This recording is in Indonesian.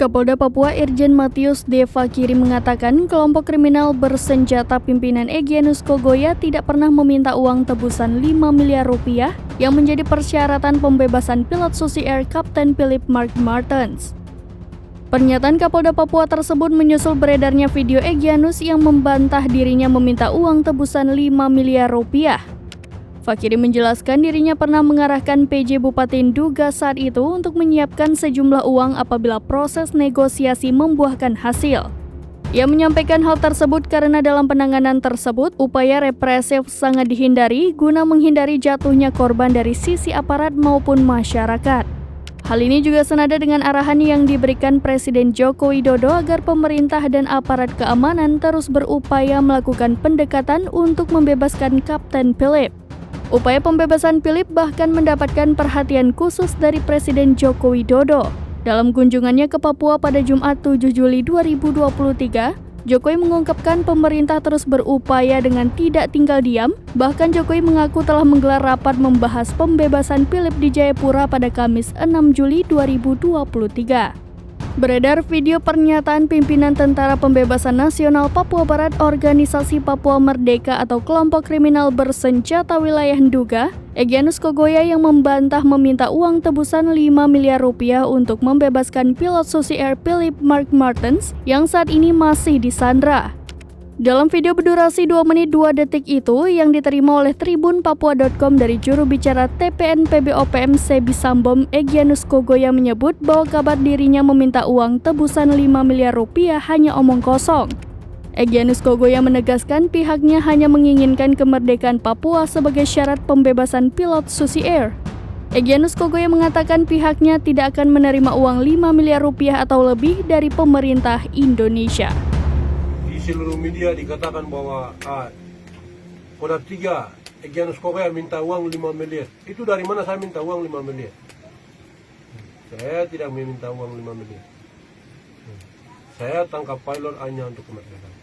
Kapolda Papua Irjen Matius D. Fakiri mengatakan kelompok kriminal bersenjata pimpinan Egyanus Kogoya tidak pernah meminta uang tebusan 5 miliar rupiah yang menjadi persyaratan pembebasan pilot Susi Air Kapten Philip Mark Martens. Pernyataan Kapolda Papua tersebut menyusul beredarnya video Egyanus yang membantah dirinya meminta uang tebusan 5 miliar rupiah. Fakiri menjelaskan dirinya pernah mengarahkan PJ Bupati Nduga saat itu untuk menyiapkan sejumlah uang apabila proses negosiasi membuahkan hasil. Ia menyampaikan hal tersebut karena dalam penanganan tersebut, upaya represif sangat dihindari guna menghindari jatuhnya korban dari sisi aparat maupun masyarakat. Hal ini juga senada dengan arahan yang diberikan Presiden Joko Widodo agar pemerintah dan aparat keamanan terus berupaya melakukan pendekatan untuk membebaskan Kapten Philip. Upaya pembebasan Philip bahkan mendapatkan perhatian khusus dari Presiden Joko Widodo. Dalam kunjungannya ke Papua pada Jumat 7 Juli 2023, Jokowi mengungkapkan pemerintah terus berupaya dengan tidak tinggal diam. Bahkan Jokowi mengaku telah menggelar rapat membahas pembebasan Philip di Jayapura pada Kamis 6 Juli 2023. Beredar video pernyataan pimpinan Tentara Pembebasan Nasional Papua Barat Organisasi Papua Merdeka atau kelompok kriminal bersenjata wilayah Nduga, Egyanus Kogoya yang membantah meminta uang tebusan 5 miliar rupiah untuk membebaskan pilot Susi Air Philip Mark Martens yang saat ini masih disandra. Dalam video berdurasi 2 menit 2 detik itu yang diterima oleh tribunpapua.com dari juru bicara TPN PBOPM Sebi Sambom, Egyanus Kogoya menyebut bahwa kabar dirinya meminta uang tebusan 5 miliar rupiah hanya omong kosong. Egyanus Kogoya menegaskan pihaknya hanya menginginkan kemerdekaan Papua sebagai syarat pembebasan pilot Susi Air. Egyanus Kogoya mengatakan pihaknya tidak akan menerima uang 5 miliar rupiah atau lebih dari pemerintah Indonesia. Seluruh media dikatakan bahwa Koda 3 Egyanus Kogoya minta uang 5 miliar. Itu dari mana saya minta uang 5 miliar? Saya tidak meminta uang 5 miliar. Saya tangkap pilot hanya untuk kemerdekaan.